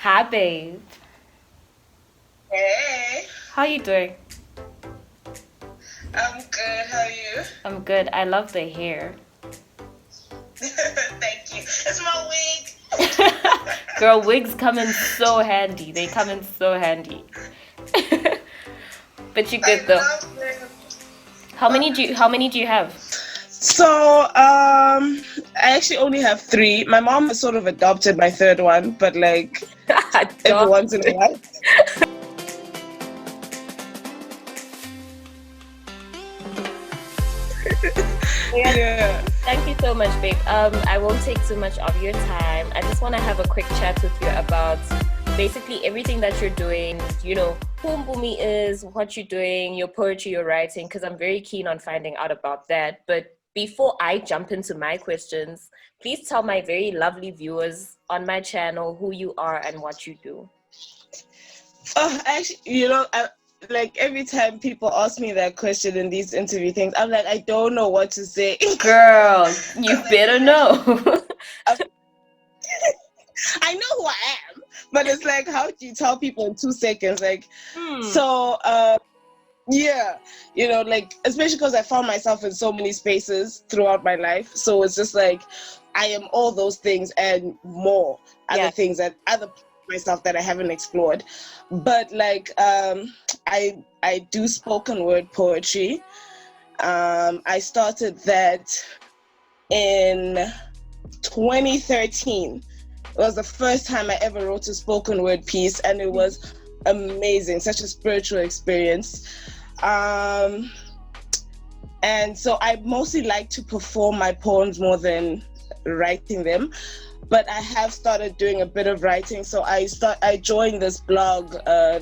Hi, babe. Hey, How you doing? I'm good. How are you? I'm good. I love the hair. Thank you. It's my wig. Girl, wigs come in so handy. They come in so handy. But you're I good though. love them. How many do you have? I actually only have three. My mom has sort of adopted my third one, but like every Dog. once in a while. Yeah, Yeah. thank you so much, babe. I won't take too much of your time. I just want to have a quick chat with you about basically everything that you're doing, who Mpumi is, what you're doing, your poetry, your writing, because I'm very keen on finding out about that. But before I jump into my questions, please tell my very lovely viewers on my channel who you are and what you do. Actually, like every time people ask me that question in these interview things, I'm like, I don't know what to say. Girl, you Because better know. I know who I am, but it's like, how do you tell people in 2 seconds? Like, Hmm. so, yeah, like, especially because I found myself in so many spaces throughout my life. So it's just like, I am all those things and more other Yeah. things that other parts of myself that I haven't explored. But like, I do spoken word poetry. I started that in 2013. It was the first time I ever wrote a spoken word piece, and it was amazing, such a spiritual experience. Um, and so I mostly like to perform my poems more than writing them. But I have started doing a bit of writing. So I joined this blog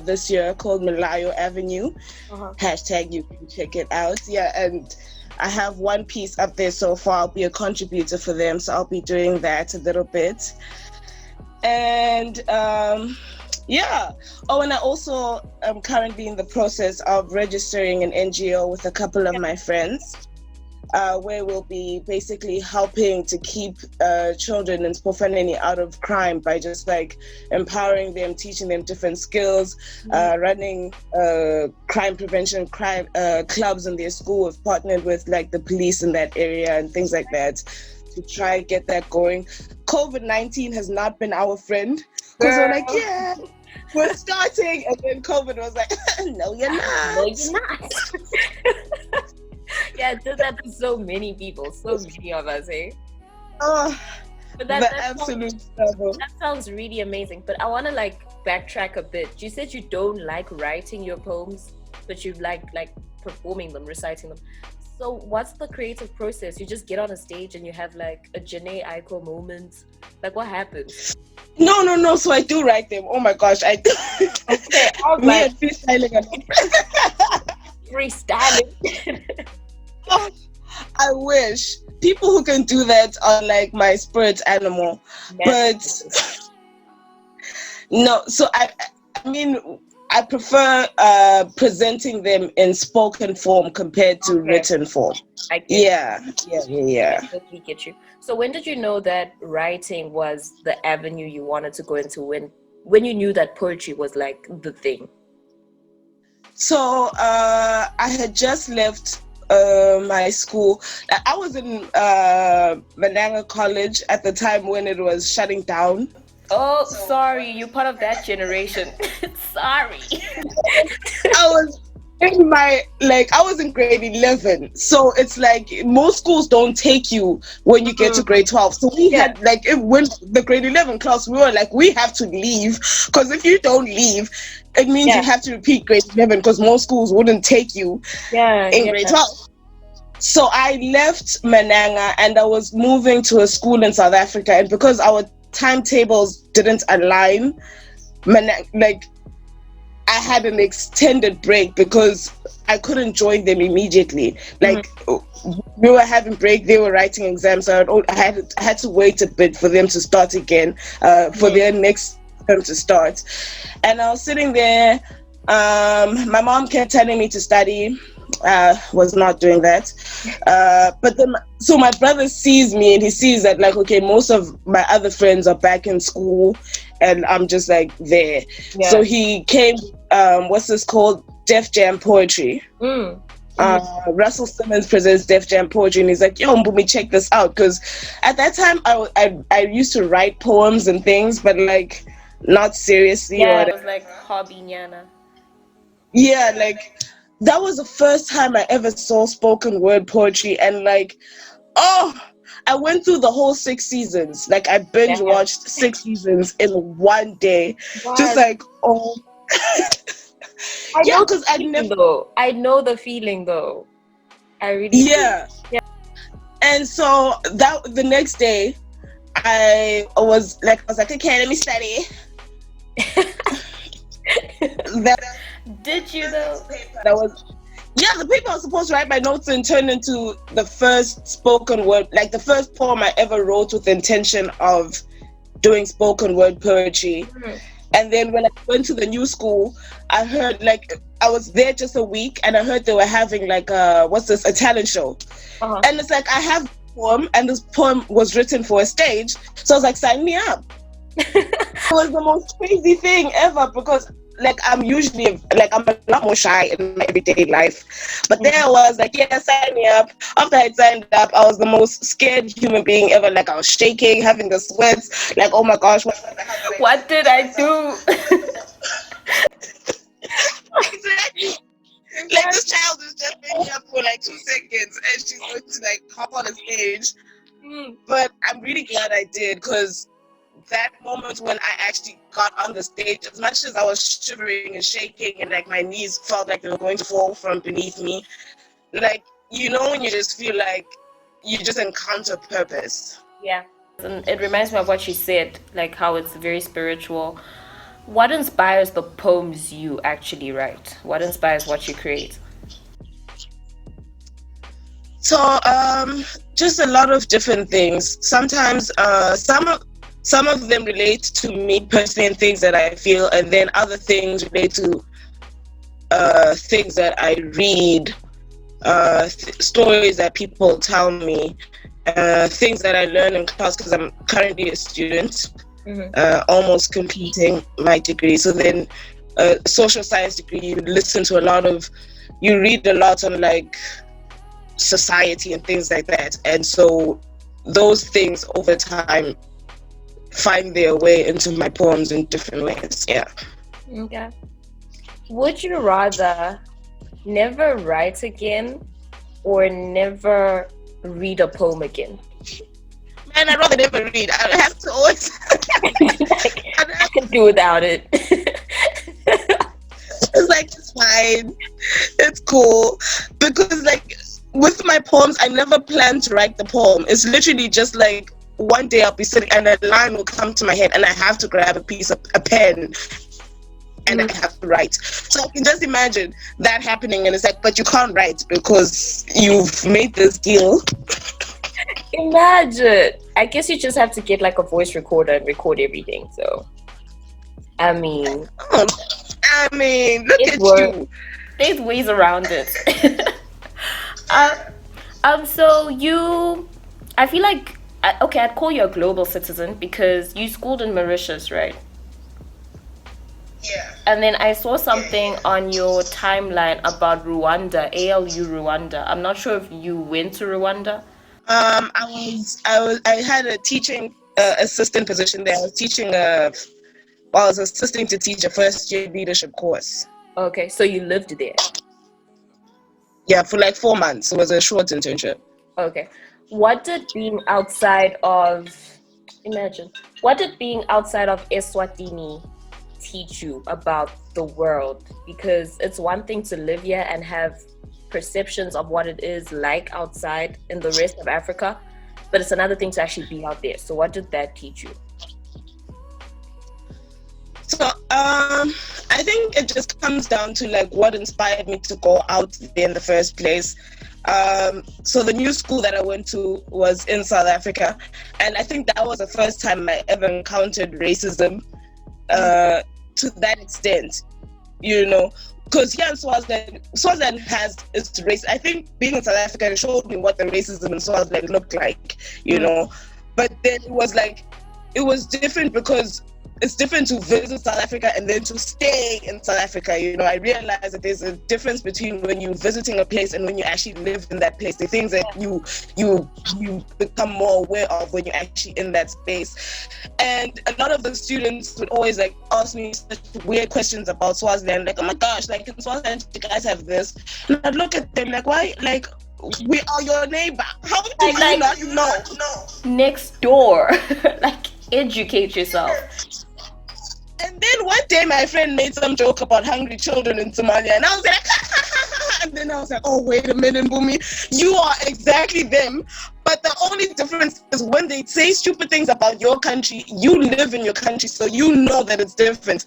this year called Malayo Avenue. Uh-huh. Hashtag you can check it out. Yeah, and I have one piece up there so far. I'll be a contributor for them, so I'll be doing that a little bit. And yeah. Oh, and I also am currently in the process of registering an NGO with a couple of my friends, where we'll be basically helping to keep children in Spofaneni out of crime by just like empowering them, teaching them different skills, running crime prevention crime clubs in their school. We've partnered with like the police in that area and things like that to try and get that going. COVID-19 has not been our friend because we're like, Girl. yeah, we're starting, and then COVID was like, no, you're No, not. you're not. Yeah, it does that to so many people, so many of us, eh? Oh, But the absolute struggle. that sounds really amazing. But I want to like backtrack a bit. You said you don't like writing your poems, but you like performing them, reciting them. So what's the creative process? You just get on a stage and you have like a Janae Aiko moment. Like what happens? No, no, no. So I do write them. Oh my gosh, I do. Okay, I was Me like and freestyling and freestyling. oh, I wish people who can do that are like my spirit animal. But Naturally. no, so I mean, I prefer presenting them in spoken form compared to Okay, written form. I get Yeah, yeah, yeah, I yeah. totally get you. So when did you know that writing was the avenue you wanted to go into when you knew that poetry was like the thing? So I had just left my school. I was in Mananga College at the time when it was shutting down. Oh, So sorry, you're part of that generation. Sorry. I was in my like I was in grade 11. So it's like most schools don't take you when you get to Mm, grade 12. So we yeah, had like if when the grade 11 class we were like we have to leave because if you don't leave it means you yeah, have to repeat grade 11 because most schools wouldn't take you yeah, in yeah. grade 12. So I left Mananga and I was moving to a school in South Africa, and because our timetables didn't align, like I had an extended break because I couldn't join them immediately. Mhm. Like we were having break, they were writing exams, so I had to wait a bit for them to start again, for Mhm. their next term to start. And I was sitting there. My mom kept telling me to study. was not doing that. But then, so my brother sees me and he sees that, like, okay, most of my other friends are back in school and I'm just like there. Yeah. So he came, what's this called? Def Jam Poetry. Russell Simmons presents Def Jam Poetry and he's like, yo, Mpumi, check this out. Because at that time, I used to write poems and things, but like not seriously. Yeah, it was like hobby nyana. Yeah, like that was the first time I ever saw spoken word poetry, and like, oh, I went through the whole 6 seasons. Like I binge watched 6 seasons in one day. What? Just like, oh. I know the feeling though. I really do. Yeah. And so that the next day, I was like, okay, let me study. Did you though? The paper I was supposed to write my notes and turn into the first spoken word, like the first poem I ever wrote with the intention of doing spoken word poetry. And then when I went to the new school, I heard, like, I was there just a week and I heard they were having like a talent show. And it's like, I have a poem and this poem was written for a stage. So I was like, sign me up. It was the most crazy thing ever because like I'm usually like I'm a lot more shy in my everyday life, but there I was like, yeah, sign me up. After I signed up, I was the most scared human being ever. Like I was shaking, having the sweats, like, oh my gosh, what did I do? Exactly. Like this child is just being up for like 2 seconds and she's going to like hop on a stage. But I'm really glad I did, because that moment when I actually got on the stage, as much as I was shivering and shaking and like my knees felt like they were going to fall from beneath me, like, you know, when you just feel like you just encounter purpose. Yeah. And it reminds me of what you said, like how it's very spiritual. What inspires the poems you actually write? What inspires what you create? So just a lot of different things. Sometimes some of them relate to me personally and things that I feel, and then other things relate to things that I read, stories that people tell me, things that I learn in class, because I'm currently a student, almost completing my degree. So then social science degree, you read a lot on like society and things like that. And so those things over time find their way into my poems in different ways. Yeah. Okay. Would you rather never write again or never read a poem again? Man, I'd rather never read. I have to always I can do without it. It's like, it's fine, it's cool, because like with my poems I never plan to write the poem. It's literally just like one day I'll be sitting and a line will come to my head and I have to grab a pen and I have to write. So I can just imagine that happening, and it's like, but you can't write because you've made this deal. Imagine. I guess you just have to get like a voice recorder and record everything. So I mean, look at you. There's ways around it. So I feel like, okay, I'd call you a global citizen because you schooled in Mauritius, right? Yeah. And then I saw something on your timeline about Rwanda, ALU Rwanda. I'm not sure if you went to Rwanda. I had a teaching assistant position there. I was teaching I was assisting to teach a first year leadership course. Okay, so you lived there? Yeah, for like 4 months. It was a short internship. Okay. What did being outside of Eswatini teach you about the world? Because it's one thing to live here and have perceptions of what it is like outside in the rest of Africa, but it's another thing to actually be out there. So what did that teach you? So I think it just comes down to like what inspired me to go out there in the first place. So the new school that I went to was in South Africa, and I think that was the first time I ever encountered racism to that extent. You know, because here in Swaziland has its race. I think being in South Africa showed me what the racism in Swaziland looked like, you know. But then it was different because it's different to visit South Africa and then to stay in South Africa. You know, I realized that there's a difference between when you're visiting a place and when you actually live in that place. The things that you become more aware of when you're actually in that space. And a lot of the students would always like ask me such weird questions about Swaziland, like, oh my gosh, like in Swaziland you guys have this. And I'd look at them like, why? Like, we are your neighbor. How do you not know? Next door. Like, educate yourself. And then one day my friend made some joke about hungry children in Somalia, and I was like, and then I was like, oh, wait a minute, Mpumi, you are exactly them. But the only difference is when they say stupid things about your country, you live in your country, so you know that it's different.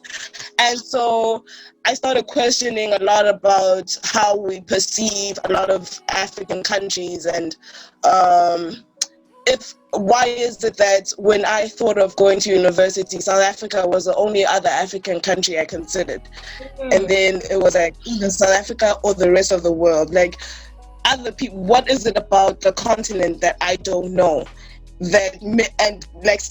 And so I started questioning a lot about how we perceive a lot of African countries, and why is it that when I thought of going to university, South Africa was the only other African country I considered. And then it was like either South Africa or the rest of the world. Like, other people, what is it about the continent that I don't know? And like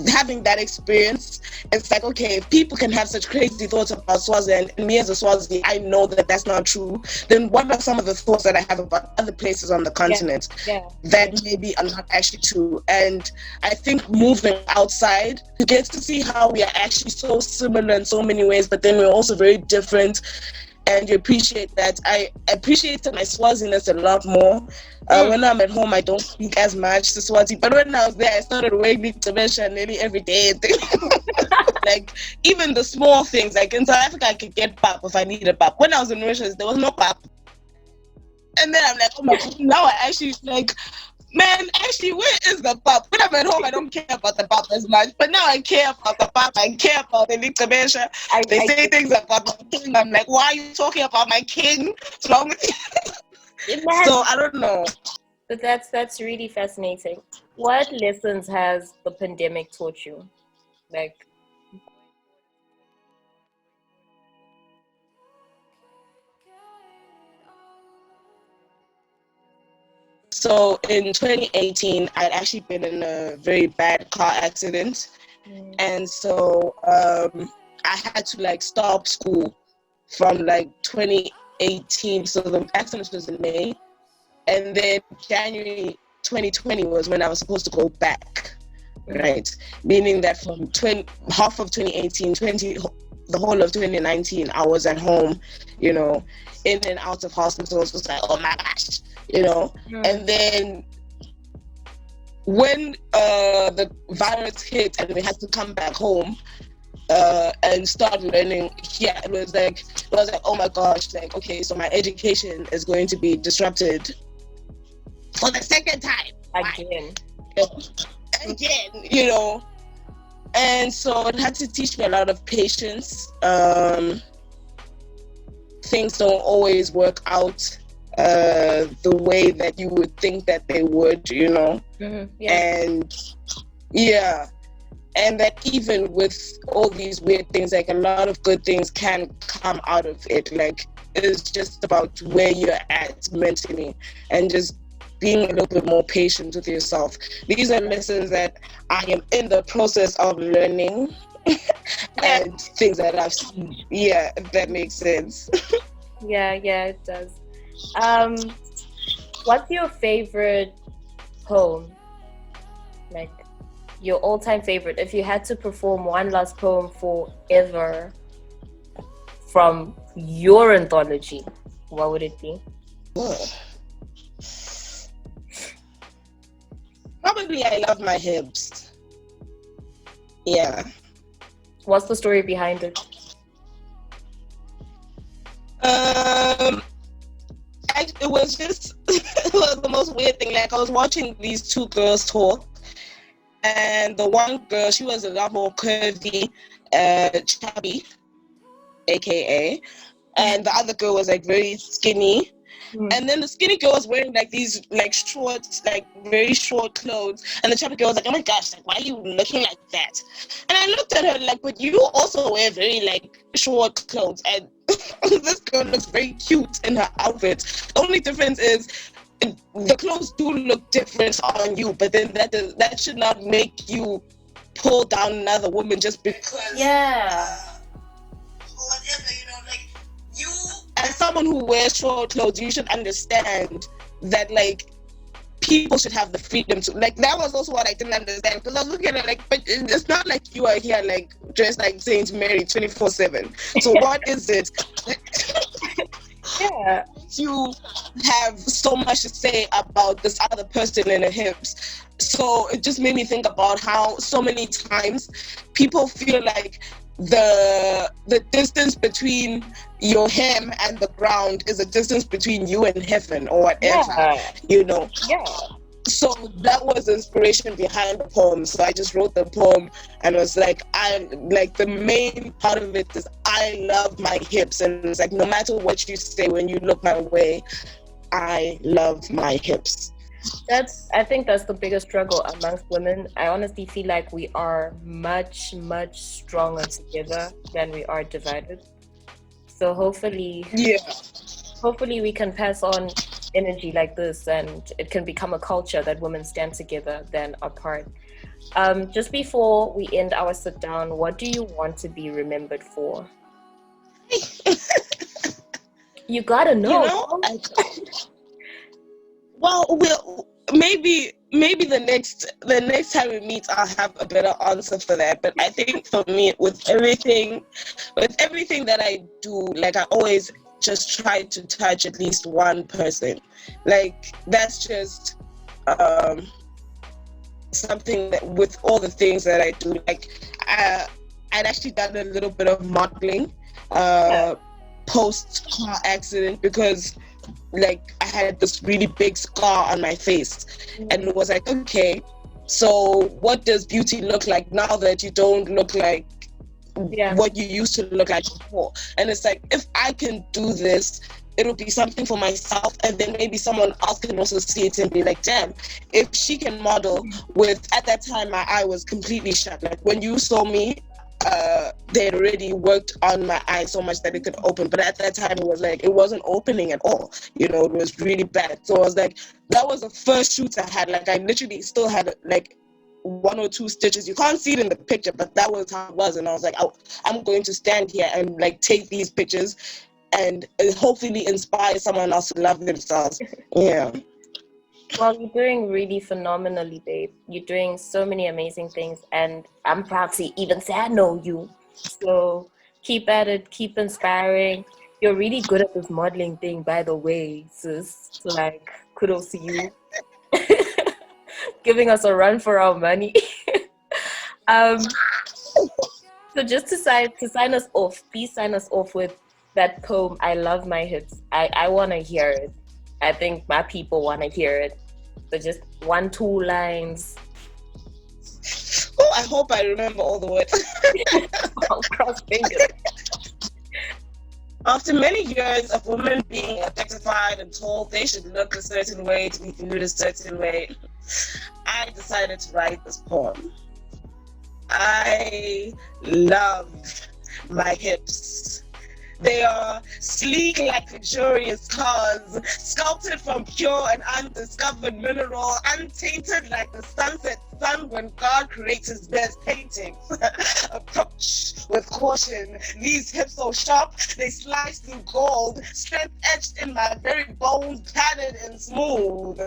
having that experience, it's like, okay, if people can have such crazy thoughts about Swaziland, and me as a Swazi, I know that that's not true, then what are some of the thoughts that I have about other places on the continent that maybe are not actually true? And I think moving outside, you get to see how we are actually so similar in so many ways, but then we're also very different. And you appreciate that. I appreciated my Swaziness a lot more. When I'm at home, I don't speak as much to Swazi. But when I was there, I started waking dementia nearly every day. Like, even the small things. Like, in South Africa, I could get pap if I needed pap. When I was in Mauritius, there was no pap. And then I'm like, oh my God, now I actually, like, man, actually, where is the pap? When I'm at home, I don't care about the pap as much. But now I care about the pap. I care about the dementia. They say things about my king. I'm like, why are you talking about my king? So I don't know. But that's really fascinating. What lessons has the pandemic taught you? Like, so in 2018, I'd actually been in a very bad car accident. And so I had to like stop school from like 2018. So the accident was in May. And then January 2020 was when I was supposed to go back, right? Meaning that from half of 2018, the whole of 2019, I was at home, you know, in and out of hospitals. It was like, oh my gosh, you know. And then when the virus hit and we had to come back home and start learning, it was like, oh my gosh, like, okay, so my education is going to be disrupted for the second time. Again, you know. And so it had to teach me a lot of patience. Things don't always work out the way that you would think that they would, you know. And and that even with all these weird things, like a lot of good things can come out of it. Like, it's just about where you're at mentally and just being a little bit more patient with yourself. These are lessons that I am in the process of learning and things that I've seen. Yeah, if that makes sense. Yeah, it does. What's your favorite poem? Like, your all-time favorite. If you had to perform one last poem forever from your anthology, what would it be? Probably I Love My Hips. Yeah. What's the story behind it? It was just it was the most weird thing. Like, I was watching these two girls talk, and the one girl, she was a lot more curvy, chubby, aka, and the other girl was like very skinny. And then the skinny girl was wearing like these like short, like very short clothes, and the chubby girl was like, oh my gosh, like, why are you looking like that? And I looked at her like, but you also wear very like short clothes. And this girl looks very cute in her outfit. The only difference is the clothes do look different on you, but then that should not make you pull down another woman just because whatever, like you as someone who wears short clothes, you should understand that like people should have the freedom to, like, that was also what I didn't understand, because I was looking at it like, but it's not like you are here like dressed like Saint Mary 24/7. So what is it? Yeah. You have so much to say about this other person and their hips. So it just made me think about how so many times people feel like the distance between your hem and the ground is a distance between you and heaven or whatever, Yeah. So that was the inspiration behind the poem. So I just wrote the poem, and it was like, the main part of it is I love my hips, and it's like no matter what you say, when you look my way, I love my hips. I think that's the biggest struggle amongst women. I honestly feel like we are much, much stronger together than we are divided. So hopefully we can pass on energy like this, and it can become a culture that women stand together than apart. Just before we end our sit down, what do you want to be remembered for? You gotta know. Well, maybe the next time we meet, I'll have a better answer for that. But I think for me, with everything that I do, like I always just try to touch at least one person. Like that's just something that with all the things that I do, like I'd actually done a little bit of modeling post car accident, because like I had this really big scar on my face, and it was like, okay, so what does beauty look like now that you don't look like what you used to look like before? And it's like, if I can do this, it'll be something for myself, and then maybe someone else can also see it and be like, damn, if she can model with, at that time my eye was completely shut. Like when you saw me, they had already worked on my eye so much that it could open, but at that time it was like it wasn't opening at all, it was really bad. So I was like, that was the first shoot I had. Like I literally still had like 1 or 2 stitches. You can't see it in the picture, but that was how it was. And I was like, I'm going to stand here and like take these pictures and hopefully inspire someone else to love themselves. Well, you're doing really phenomenally, babe. You're doing so many amazing things, and I'm proud to even say I know you. So keep at it, keep inspiring. You're really good at this modeling thing, by the way, sis. So, like, kudos to you. Giving us a run for our money. So just to sign us off, please sign us off with that poem, I Love My Hips. I want to hear it. I think my people want to hear it. So just 1-2 lines. Oh, I hope I remember all the words. I'll cross fingers. After many years of women being objectified and told they should look a certain way to be viewed a certain way, I decided to write this poem. I love my hips. They are sleek like luxurious cars, sculpted from pure and undiscovered mineral, untainted like the sunset sun when God creates his best paintings. Approach with caution. These hips so sharp, they slice through gold, strength etched in my very bones, padded and smooth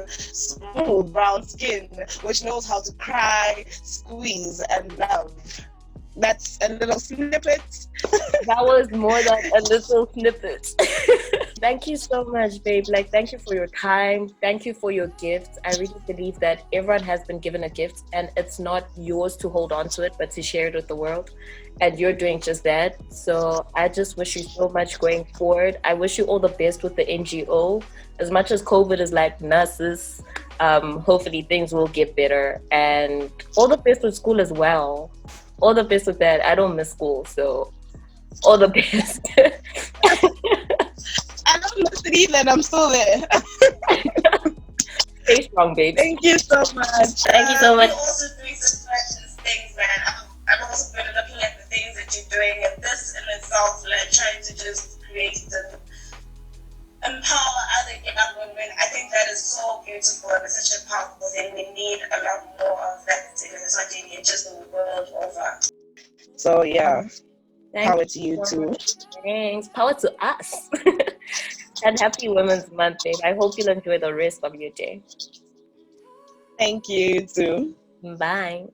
brown skin, which knows how to cry, squeeze, and love. That's a little snippet. That was more than a little snippet. Thank you so much, babe. Like, thank you for your time. Thank you for your gift. I really believe that everyone has been given a gift, and it's not yours to hold on to it, but to share it with the world. And you're doing just that. So I just wish you so much going forward. I wish you all the best with the NGO. As much as COVID is like nurses, hopefully things will get better. And all the best with school as well. All the best with that. I don't miss school, so all the best. I don't miss it either, and I'm still there. Stay strong, babe. Thank you so much. Thank you so much. You're also doing such precious things, man. I've also been looking at the things that you're doing, and this in itself, like trying to just create just the world over. So yeah, power to you too. Thanks. Power to us. And happy Women's Month, babe. I hope you'll enjoy the rest of your day. Thank you too. Bye.